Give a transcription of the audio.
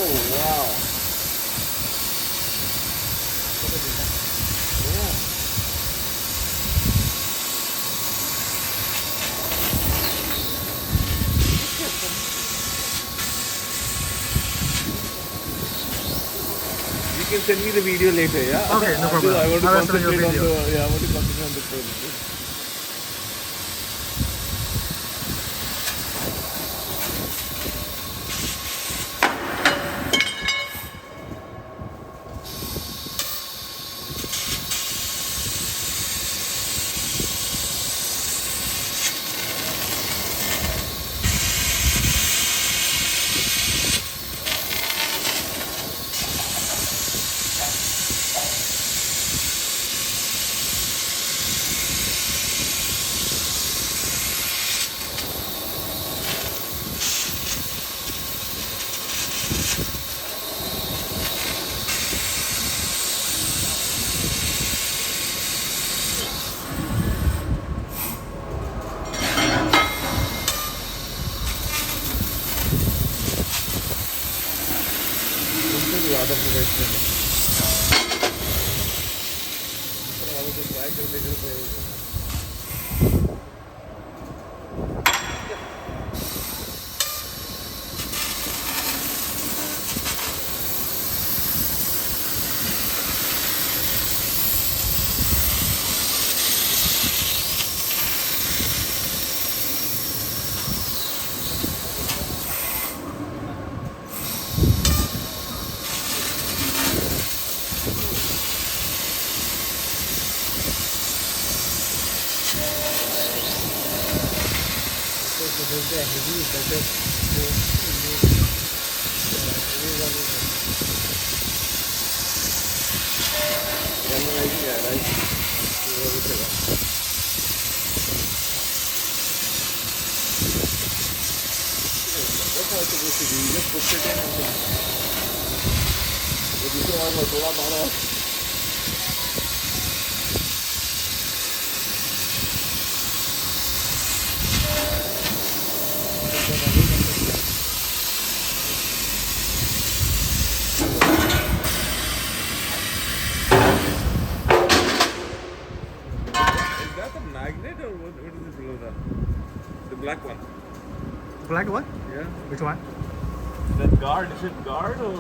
Oh wow. Yeah. You can send me the video later, yeah? Okay, no problem. I want to I will send you a concentrate on video. the I want to concentrate on the project. ज़्यादा professional है। वालों को try करने के लिए Is that a magnet or what is it below that? The black one. Black what? Yeah. Which one? That guard, is it guard or?